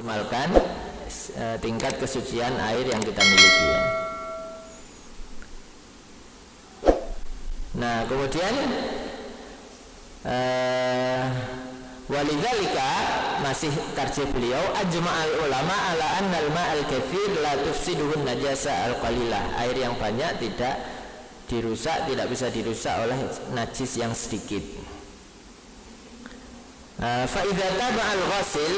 memaksimalkan tingkat kesucian air yang kita miliki ya. Nah kemudian walidzalika masih tarjih beliau ajma'al ulama ala annal ma'al katsir la tufsiduhun najasa al-qalilah. Air yang banyak tidak dirusak, tidak bisa dirusak oleh najis yang sedikit. Fa idza taba'al ghasil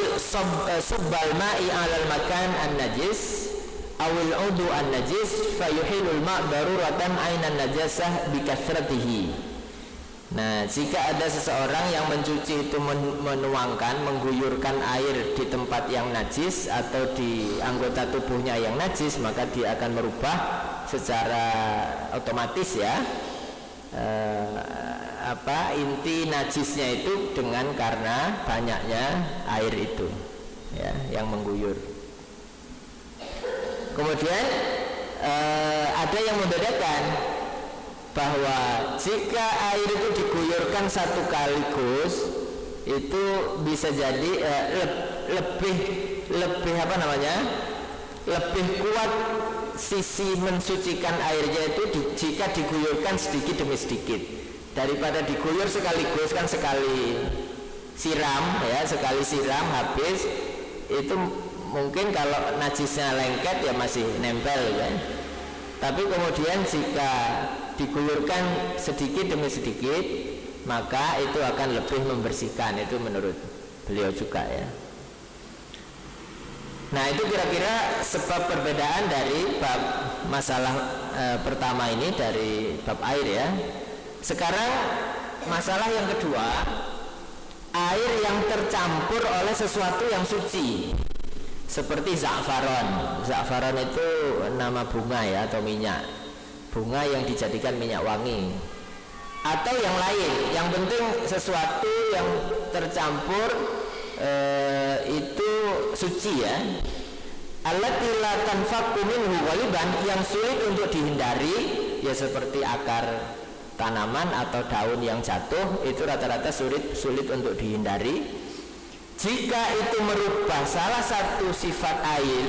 subbal ma'i 'ala al-makan an-najis awil 'udu an-najis fayuhilul ma' daruratan 'ainan najasah bi kathratihi. Nah, jika ada seseorang yang mencuci itu menuangkan, mengguyurkan air di tempat yang najis atau di anggota tubuhnya yang najis, maka dia akan merubah secara otomatis ya inti najisnya itu dengan karena banyaknya air itu ya yang mengguyur. Kemudian ada yang membedakan bahwa jika air itu diguyurkan satu kaligus itu bisa jadi lebih lebih kuat sisi mensucikan airnya itu jika diguyurkan sedikit demi sedikit daripada diguyur sekaligus. Kan sekali siram ya, sekali siram habis itu mungkin kalau najisnya lengket ya masih nempel kan. Tapi kemudian jika diguyurkan sedikit demi sedikit maka itu akan lebih membersihkan, itu menurut beliau juga ya. Nah itu kira-kira sebab perbedaan dari bab masalah pertama ini dari bab air ya. Sekarang masalah yang kedua, air yang tercampur oleh sesuatu yang suci seperti za'faron. Za'faron itu nama bunga ya atau minyak, bunga yang dijadikan minyak wangi atau yang lain. Yang penting sesuatu yang tercampur itu suci ya. Allati la tanfaqu minhu ghaliban, yang sulit untuk dihindari ya, seperti akar tanaman atau daun yang jatuh itu rata-rata sulit untuk dihindari. Jika itu merubah salah satu sifat air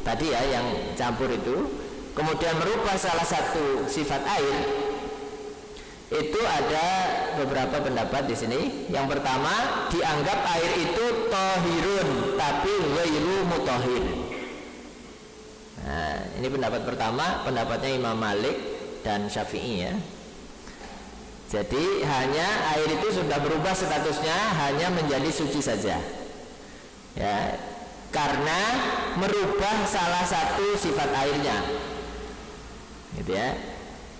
tadi ya yang campur itu, kemudian merubah salah satu sifat air, itu ada beberapa pendapat di sini. Yang pertama, dianggap air itu tohirun tapi ghairu mutahhir. Nah, ini pendapat pertama, pendapatnya Imam Malik dan Syafi'i ya. Jadi hanya air itu sudah berubah statusnya hanya menjadi suci saja ya, karena merubah salah satu sifat airnya gitu ya.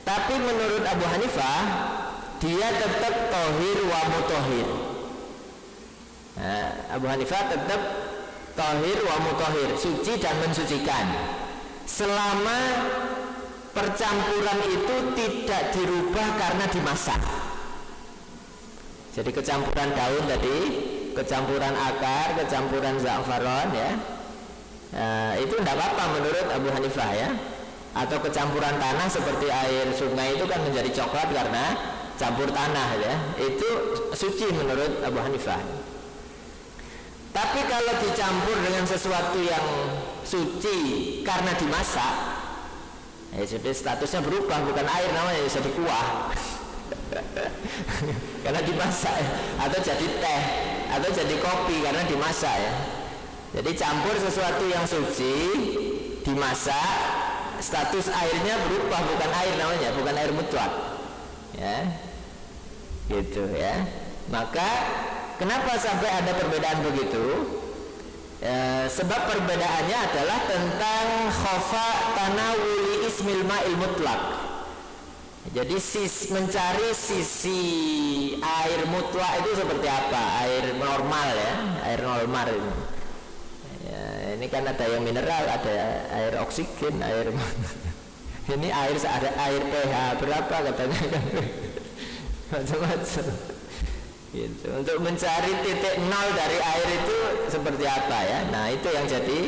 Tapi menurut Abu Hanifah dia tetap tohir wa mutahhir. Nah, Abu Hanifah tetap tohir wa mutahhir, suci dan mensucikan, selama percampuran itu tidak dirubah karena dimasak. Jadi kecampuran daun tadi, kecampuran akar, kecampuran za'faron ya, itu tidak apa-apa menurut Abu Hanifah ya. Atau kecampuran tanah seperti air sungai itu kan menjadi coklat karena campur tanah ya, itu suci menurut Abu Hanifah. Tapi kalau dicampur dengan sesuatu yang suci karena dimasak, ya sudah statusnya berubah, bukan air namanya, jadi kuah karena dimasak ya. Atau jadi teh atau jadi kopi karena dimasak ya. Jadi campur sesuatu yang suci dimasak, status airnya berubah, bukan air namanya, bukan air mutlak ya, gitu ya. Maka kenapa sampai ada perbedaan begitu? Sebab perbedaannya adalah tentang khofa tanawuli ismil ma'il mutlak. Jadi mencari sisi air mutlak itu seperti apa, air normal ya, air normal ini. Ya, ini kan ada yang mineral, ada air oksigen, air ini air ada air pH berapa katanya kan, macam-macam. Gitu. Untuk mencari titik nol dari air itu seperti apa ya. Nah itu yang jadi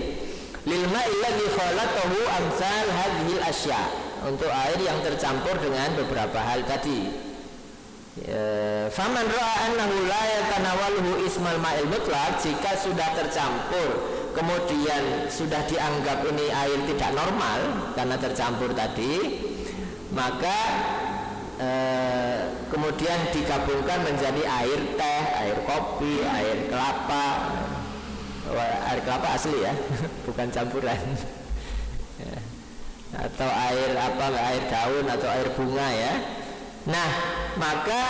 lilma illadzi khalaqahu amsal hadhil asya, untuk air yang tercampur dengan beberapa hal tadi. Faman ra'a annahu la yatanawaluhu ismal ma'il mutlaq, jika sudah tercampur kemudian sudah dianggap ini air tidak normal karena tercampur tadi, maka kemudian digabungkan menjadi air teh, air kopi, air kelapa. Air kelapa asli ya, bukan campuran. Atau air apa, air daun atau air bunga ya. Nah, maka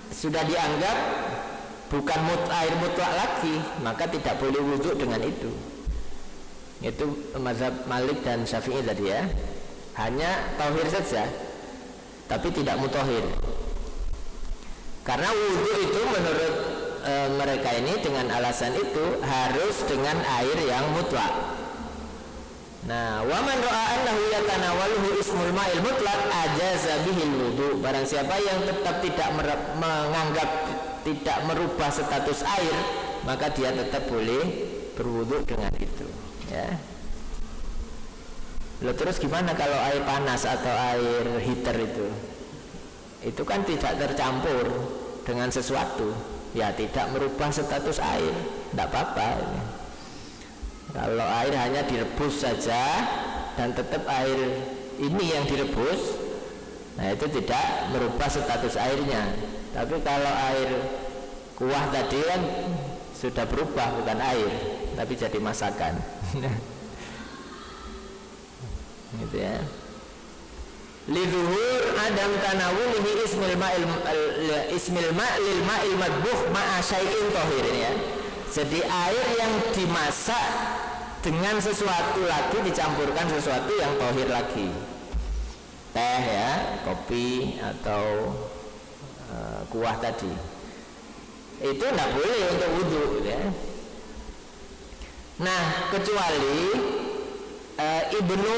sudah dianggap bukan air mutlak lagi, maka tidak boleh wudhu dengan itu. Itu mazhab Malik dan Syafi'i tadi ya. Hanya tauhir saja, tapi tidak mutahhir. Karena wudhu itu menurut mereka ini dengan alasan itu harus dengan air yang mutlak. Nah, wa man ra'a annahu yatanawaluhu ismul ma'il mutlaq ajaza bihil wudu. Barang siapa yang tetap tidak menganggap, tidak merubah status air, maka dia tetap boleh berwudu dengan itu, ya. Loh, terus gimana kalau air panas atau air heater itu? Itu kan tidak tercampur dengan sesuatu. Ya tidak merubah status air, tidak apa-apa. Kalau air hanya direbus saja dan tetap air ini yang direbus, nah itu tidak merubah status airnya. Tapi kalau air kuah tadi kan sudah berubah, bukan air, tapi jadi masakan. Gitu ya. Lidhuhur adam tanawulihi ismil ma'lil ma'il madbuh ma'a syai'in tohir ya. Jadi air yang dimasak dengan sesuatu lagi dicampurkan sesuatu yang tohir lagi, teh ya, kopi atau kuah tadi, itu tidak boleh untuk wudhu ya. Nah, kecuali Ibnu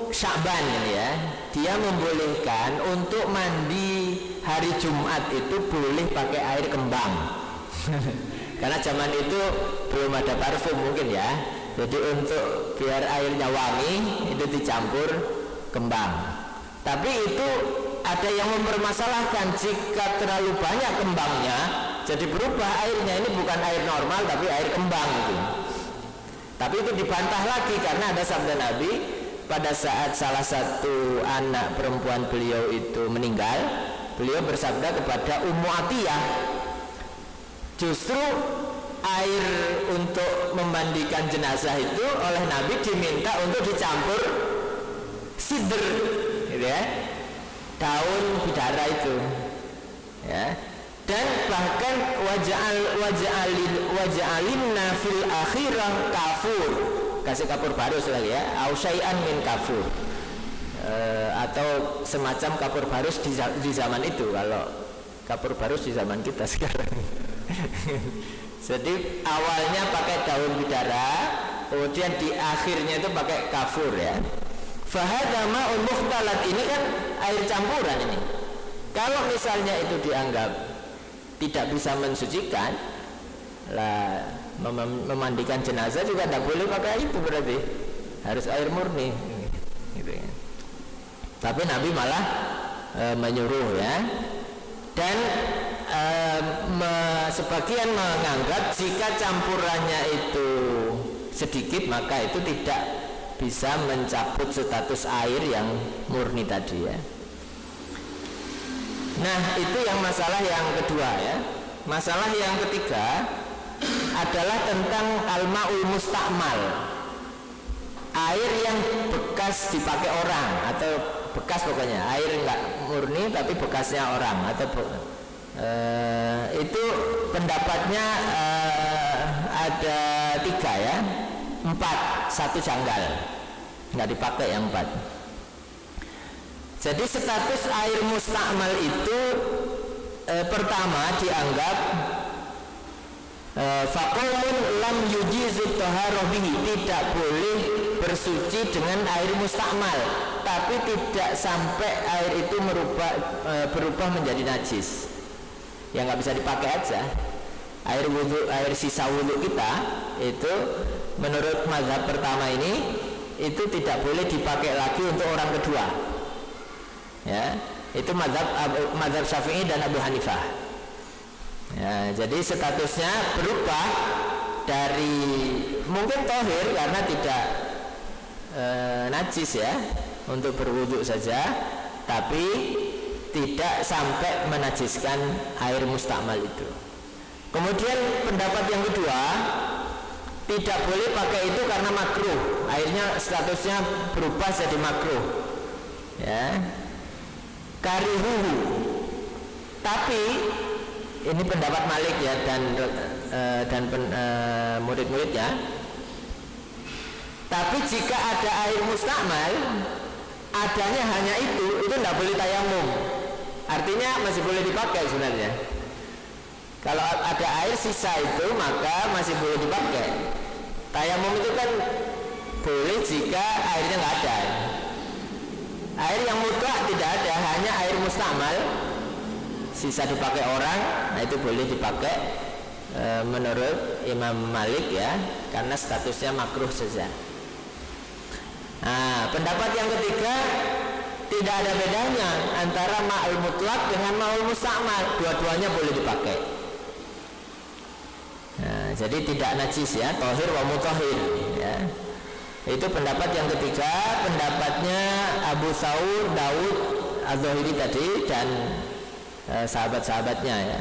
Sya'ban ini ya, dia membolehkan untuk mandi hari Jumat itu boleh pakai air kembang. Karena zaman itu belum ada parfum mungkin ya. Jadi untuk biar airnya wangi itu dicampur kembang. Tapi itu ada yang mempermasalahkan jika terlalu banyak kembangnya, jadi berubah airnya, ini bukan air normal tapi air kembang itu. Tapi itu dibantah lagi karena ada sabda Nabi pada saat salah satu anak perempuan beliau itu meninggal, beliau bersabda kepada Ummu Atiyah, justru air untuk memandikan jenazah itu oleh Nabi diminta untuk dicampur sidr, gitu ya, daun bidara itu, ya. Dan bahkan waja'alinna fil akhirah kafur, kasih kapur barus lagi ya, au syai'an min kafur, atau semacam kapur barus di zaman itu. Kalau kapur barus di zaman kita sekarang. Jadi awalnya pakai daun bidara, kemudian di akhirnya itu pakai kafur ya. Fahadha ma'un mukhtalat, ini kan air campuran ini. Kalau misalnya itu dianggap tidak bisa mensucikan, lah memandikan jenazah juga tidak boleh pakai itu, berarti harus air murni gitu ya. Tapi Nabi malah menyuruh ya. Dan sebagian menganggap jika campurannya itu sedikit maka itu tidak bisa mencabut status air yang murni tadi ya. Nah, itu yang masalah yang kedua ya. Masalah yang ketiga adalah tentang al-ma'ul musta'mal, air yang bekas dipakai orang atau bekas, pokoknya air enggak murni tapi bekasnya orang atau itu pendapatnya ada 3 ya, 4, 1 janggal, nggak dipakai yang 4. Jadi status air musta'mal itu pertama dianggap faqaumun lam yujizu taharah bihi, tidak boleh bersuci dengan air musta'mal, tapi tidak sampai air itu berubah menjadi najis. Ya nggak bisa dipakai aja. Air wudu, air sisa wudu kita itu menurut mazhab pertama ini itu tidak boleh dipakai lagi untuk orang kedua. Ya, itu mazhab Syafi'i dan Abu Hanifah. Ya, jadi statusnya berubah dari mungkin tohir karena tidak najis ya, untuk berwudu saja, tapi tidak sampai menajiskan air mustakmal itu. Kemudian pendapat yang kedua, tidak boleh pakai itu karena makruh, airnya statusnya berubah jadi makruh ya, karihuhu. Tapi ini pendapat Malik ya dan murid-muridnya. Tapi jika ada air mustakmal, adanya hanya itu tidak boleh tayamum. Artinya masih boleh dipakai sebenarnya. Kalau ada air sisa itu maka masih boleh dipakai. Tayamum itu kan boleh jika airnya nggak ada. Air yang mutlak tidak ada, hanya air mustakmal sisa dipakai orang, nah itu boleh dipakai menurut Imam Malik ya, karena statusnya makruh saja. Nah, pendapat yang ketiga, tidak ada bedanya antara ma'ul mutlak dengan ma'ul mustakmal, dua-duanya boleh dipakai. Nah, jadi tidak najis ya, tohir wa mutahhir ya. Itu pendapat yang ketiga, pendapatnya Abu Thawr, Daud, Az-Zahiri tadi dan sahabat-sahabatnya ya.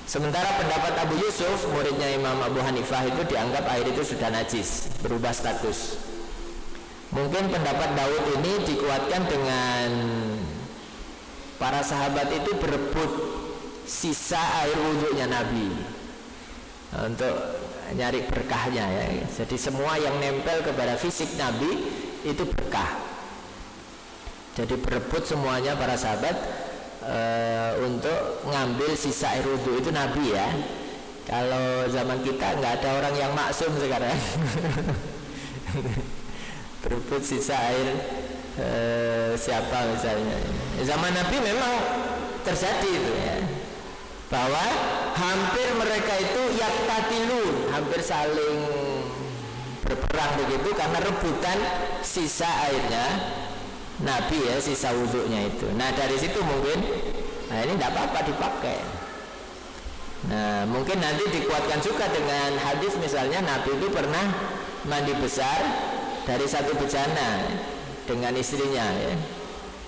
Sementara pendapat Abu Yusuf, muridnya Imam Abu Hanifah, itu dianggap air itu sudah najis, berubah status. Mungkin pendapat Daud ini dikuatkan dengan para sahabat itu berebut sisa air wudhunya Nabi untuk nyari berkahnya ya. Jadi semua yang nempel kepada fisik Nabi itu berkah. Jadi berebut semuanya para sahabat untuk ngambil sisa air wudhu itu Nabi ya. Kalau zaman kita nggak ada orang yang maksum sekarang. Berebut sisa air siapa misalnya. Zaman Nabi memang terjadi itu ya, bahwa hampir mereka itu yaktatilun, hampir saling berperang begitu karena rebutan sisa airnya Nabi ya, sisa wudhunya itu. Nah dari situ mungkin, nah ini tidak apa-apa dipakai. Nah mungkin nanti dikuatkan juga dengan hadis misalnya Nabi itu pernah mandi besar dari satu bejana dengan istrinya ya.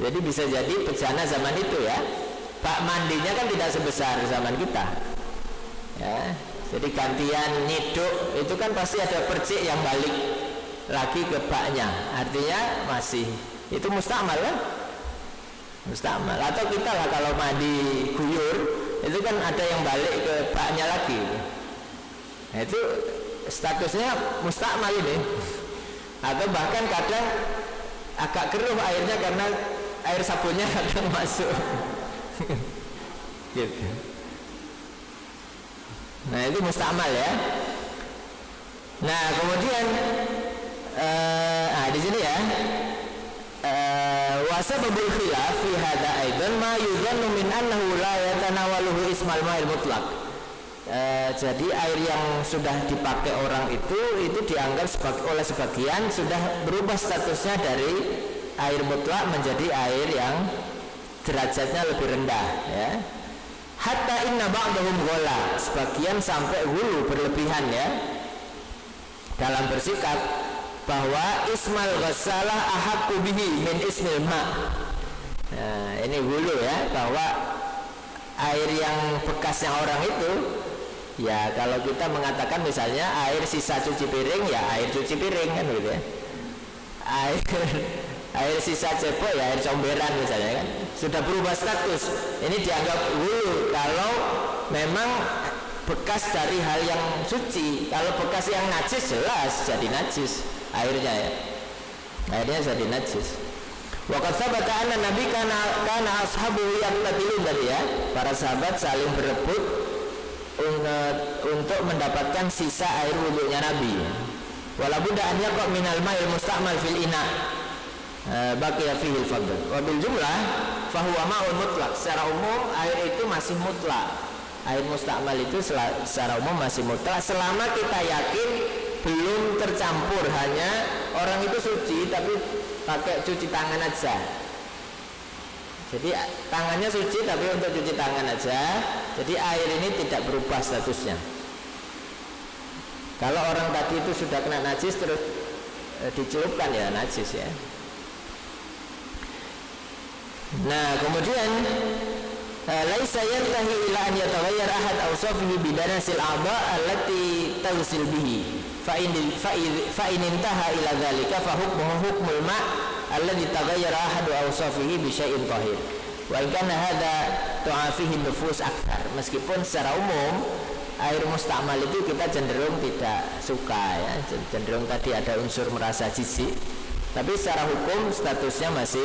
Jadi bisa jadi bejana zaman itu ya, bak mandinya kan tidak sebesar zaman kita ya. Jadi gantian nyiduk itu kan pasti ada percik yang balik lagi ke baknya, artinya masih itu mustakmal kan, mustakmal. Atau kita lah kalau mandi guyur itu kan ada yang balik ke baknya lagi, nah, itu statusnya mustakmal ini. Atau bahkan kadang agak keruh airnya karena air sabunnya kadang masuk gitu. Nah itu mustakmal ya. Nah kemudian di sini ya, wasababul khilaf fi hadza aidan ma yuzannu min annahu la yatanawaluhu ismal ma'il mutlaq. Jadi air yang sudah dipakai orang itu dianggap oleh sebagian sudah berubah statusnya dari air mutlak menjadi air yang derajatnya lebih rendah ya. Hatta inna ba'dahum ghala, sebagian sampai hulu berlebihan ya dalam bersikap bahwa ismal ghassalah ahaqqu bihi min ismil ma'. Nah, ini hulu ya, bahwa air yang bekasnya orang itu ya, kalau kita mengatakan misalnya air sisa cuci piring ya air cuci piring kan gitu ya. Air sisa cepok ya air comberan misalnya kan, sudah berubah status. Ini dianggap hulu kalau memang bekas dari hal yang suci. Kalau bekas yang najis jelas jadi najis airnya ya, airnya jadi najis. Wa qad sabata anna nabi kana ashabu yaqtatilun tadi ya, para sahabat saling berebut untuk mendapatkan sisa air wudhunya Nabi. Wala budda an yaqa minal ma'il mustakmal fil ina baqiya fihi al-fadl. Wa bil jumlah fa huwa ma'un mutlaq. Secara umum air itu masih mutlak. Air mustakmal itu secara umum masih mutlak selama kita yakin belum tercampur, hanya orang itu suci tapi pakai cuci tangan aja. Jadi tangannya suci tapi untuk cuci tangan aja. Jadi air ini tidak berubah statusnya. Kalau orang tadi itu sudah kena najis terus dicelupkan, ya najis ya. Nah, kemudian laisa yantahi ila an yataghayyar ahad awsafihi bidanasil a'dha allati tawsil bihi fa in intaha ila dzalika fa hukmuhu hukmul ma' alladhi taghayyara ahad awsafihi bi syai'in tahir wa in kana hadza tu'afihi nufus akthar. Meskipun secara umum air mustakmal itu kita cenderung tidak suka ya, cenderung tadi ada unsur merasa jijik, tapi secara hukum statusnya masih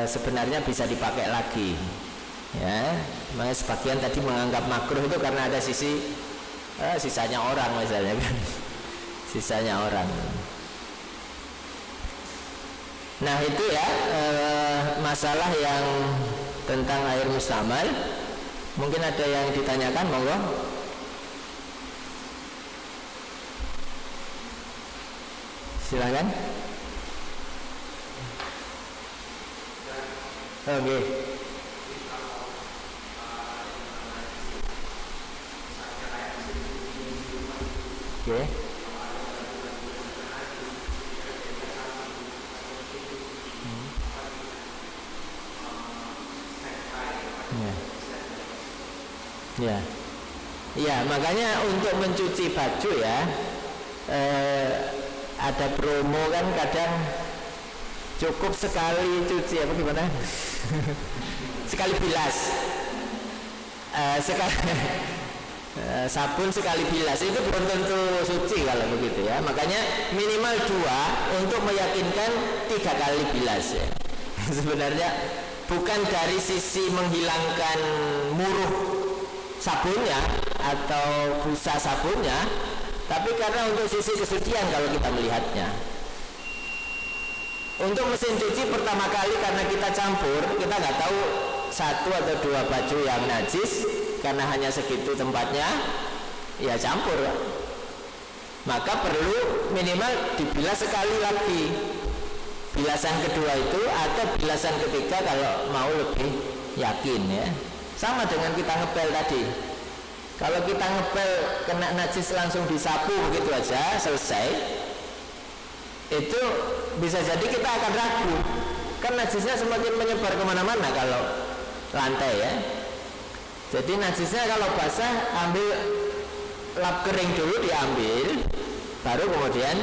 sebenarnya bisa dipakai lagi ya. Makanya sebagian tadi menganggap makruh itu karena ada sisanya orang misalnya kan. Sisanya orang. Nah itu ya masalah yang tentang air mustakmal. Mungkin ada yang ditanyakan, monggo. Silakan. Oke. Oke. Ya. Ya, makanya untuk mencuci baju ya ada promo kan, kadang cukup sekali cuci apa gimana? Sekali bilas. Sabun sekali bilas itu belum tentu suci kalau begitu ya. Makanya minimal 2 untuk meyakinkan 3 kali bilas ya. Sebenarnya bukan dari sisi menghilangkan muruh sabunnya atau busa sabunnya, tapi karena untuk sisi kesucian kalau kita melihatnya. Untuk mesin cuci pertama kali karena kita campur, kita nggak tahu 1 atau 2 baju yang najis, karena hanya segitu tempatnya, ya campur. Maka perlu minimal dibilas sekali lagi. Bilasan kedua itu atau bilasan ketiga kalau mau lebih yakin ya. Sama dengan kita ngepel tadi. Kalau kita ngepel kena najis langsung disapu begitu aja selesai, itu bisa jadi kita akan ragu. Kan najisnya semakin menyebar kemana-mana kalau lantai ya. Jadi najisnya kalau basah ambil lap kering dulu, diambil, baru kemudian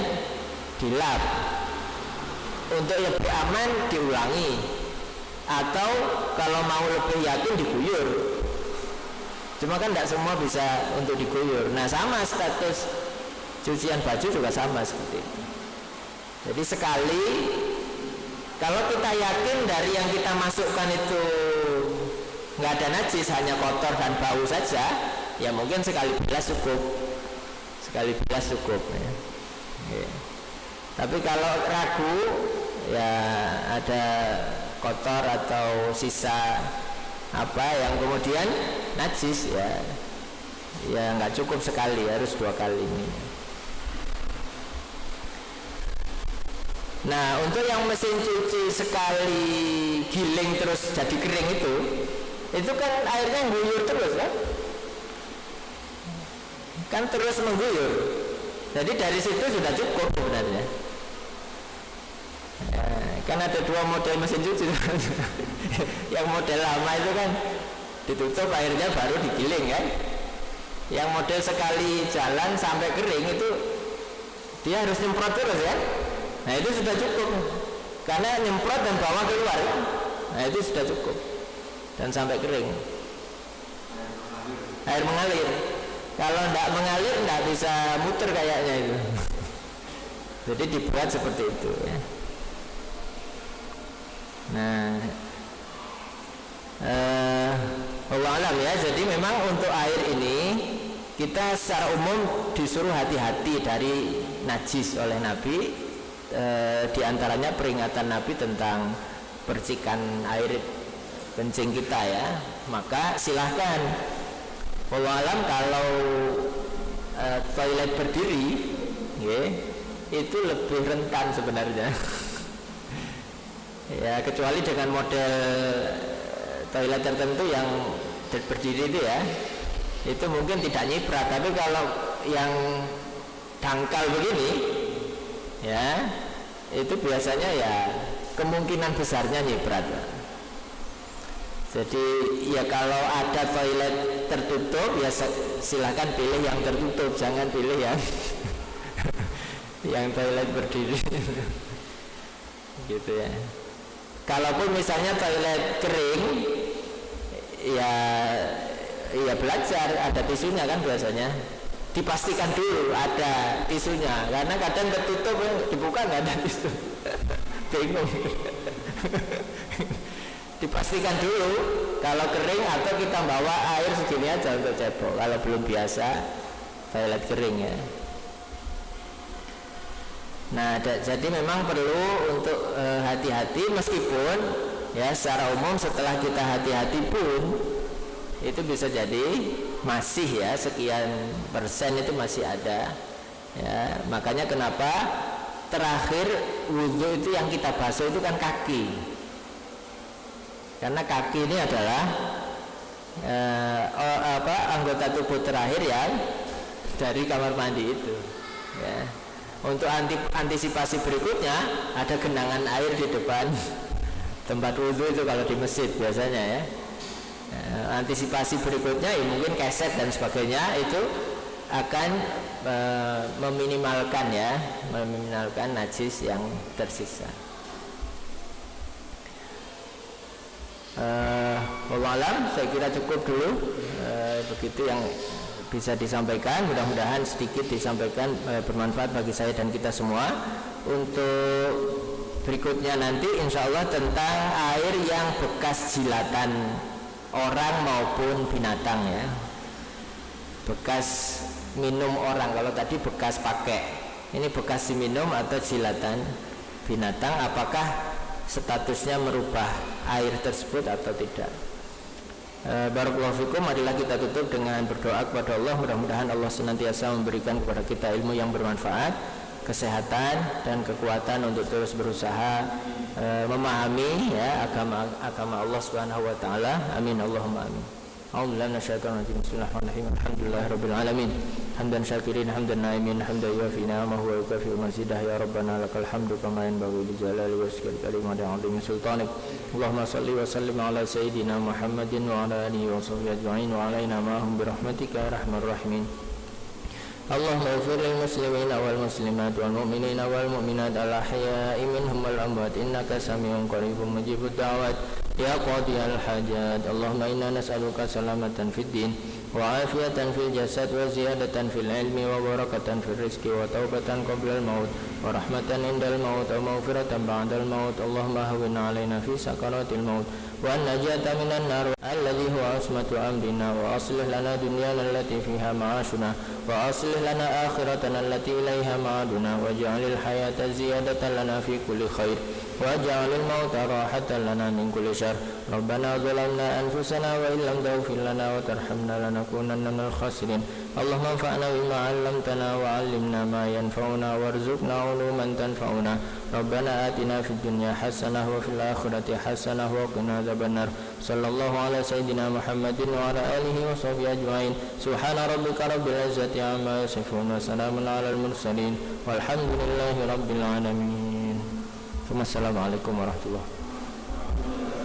dilap. Untuk lebih aman diulangi, atau kalau mau lebih yakin diguyur. Cuma kan tidak semua bisa untuk diguyur. Nah sama status cucian baju juga sama seperti itu. Jadi sekali, kalau kita yakin dari yang kita masukkan itu nggak ada najis, hanya kotor dan bau saja, ya mungkin sekali bilas cukup. Sekali bilas cukup ya. Okay. Tapi kalau ragu, ya ada kotor atau sisa apa yang kemudian najis, ya nggak cukup sekali, harus 2 kali ini. Nah untuk yang mesin cuci sekali giling terus jadi kering itu kan airnya mengguyur terus kan terus mengguyur. Jadi dari situ sudah cukup sebenarnya. Kan ada 2 model mesin cuci. Yang model lama itu kan ditutup airnya baru digiling kan. Yang model sekali jalan sampai kering itu dia harus nyemprot terus ya. Nah itu sudah cukup, karena nyemprot dan bawa keluar. Nah itu sudah cukup dan sampai kering. Air mengalir. Kalau tidak mengalir tidak bisa muter kayaknya itu. Jadi dibuat seperti itu ya. Nah, Allah alam ya. Jadi memang untuk air ini kita secara umum disuruh hati-hati dari najis oleh Nabi. Di antaranya peringatan Nabi tentang percikan air kencing kita ya. Maka silahkan. Allah alam kalau toilet berdiri, ya, itu lebih rentan sebenarnya. Ya kecuali dengan model toilet tertentu yang berdiri itu ya, itu mungkin tidak nyiprat. Tapi kalau yang dangkal begini ya, itu biasanya ya kemungkinan besarnya nyiprat. Jadi ya kalau ada toilet tertutup ya silahkan pilih yang tertutup, jangan pilih yang yang toilet berdiri gitu ya. Kalaupun misalnya toilet kering ya belajar ada tisunya kan, biasanya dipastikan dulu ada tisunya, karena kadang tertutup dibuka nggak ada tisu bingung. Dipastikan dulu kalau kering, atau kita bawa air segini aja untuk cebok kalau belum biasa toilet kering ya. Nah jadi memang perlu untuk hati-hati, meskipun ya secara umum setelah kita hati-hati pun itu bisa jadi masih ya sekian persen itu masih ada ya. Makanya kenapa terakhir wudhu itu yang kita basuh itu kan kaki, karena kaki ini adalah anggota tubuh terakhir yang dari kamar mandi itu ya. Untuk antisipasi berikutnya ada genangan air di depan tempat wudhu itu kalau di masjid biasanya ya. Antisipasi berikutnya ya mungkin keset dan sebagainya itu akan meminimalkan najis yang tersisa. Wallahualam, saya kira cukup dulu begitu yang bisa disampaikan. Mudah-mudahan sedikit disampaikan bermanfaat bagi saya dan kita semua. Untuk berikutnya nanti insya Allah tentang air yang bekas jilatan orang maupun binatang ya, bekas minum orang. Kalau tadi bekas pakai, ini bekas diminum atau jilatan binatang, apakah statusnya merubah air tersebut atau tidak. Barakallahu fikum. Marilah kita tutup dengan berdoa kepada Allah. Mudah-mudahan Allah senantiasa memberikan kepada kita ilmu yang bermanfaat, kesehatan dan kekuatan untuk terus berusaha memahami ya agama Allah Subhanahu wa taala. Amin Allahumma amin. A'udzubillahi minasyaitonir rajim. Bismillahirrahmanirrahim. Alhamdulillahirabbil alamin. Hamdan syakirin hamdan naimin hamdan yuwafi ni'amahu wa yukafi mazidah. Ya rabbana lakal hamdu kama yanbaghi li jalali wajhikal karim wa li'azimi sultanik. Allahumma shalli wa sallim ala sayyidina Muhammadin wa ala alihi wa sahbihi ajma'in wa alaina ma'hum bi rahmatika ya arhamar rahimin. Allahumma ighfir lil muslimina wal muslimat wal mu'minina wal mu'minat al ahya'i minhum wal amwat innaka samiun qaribun mujibud da'wat ya qadiyal hajat. Allahumma inna nas'aluka salamatan fid din wa afiyatan fil jasad wa ziyadatan fil ilmi wa barakatan fil rizqi wa taubatan qabla al maut wa rahmatan indal maut wa maghfiratan ba'dal maut. Allahumma hawwin 'alaina fi sakaratil maut wa najata minan nar alladhi huwa asmatu amrina wa aslih lana dunyana allati fiha ma'ashuna wa aslih lana akhiratana allati ilaiha ma'aduna waj'alil hayata ziyadatan lana fi kulli khair waj'alil mauta rahatan lana min kulli syarr. Rabbana zalamna anfusana wa illam taghfir lana wa tarhamna lanakunanna minal khasirin. Allahumma anfa'na bima 'allamtana wa 'allimna ma yanfa'una warzuqna 'uluman tanfa'una. Rabbana atina fid dunya hasanah wa fil akhirati hasanah wa qina adzabannar. Sallallahu ala sayyidina Muhammadin wa ala alihi wa sahbihi ajma'in. Subhana rabbika rabbil izzati amma yasifun wa salamun alal mursalin walhamdulillahi rabbil alamin. Wassalamualaikum warahmatullahi wabarakatuh.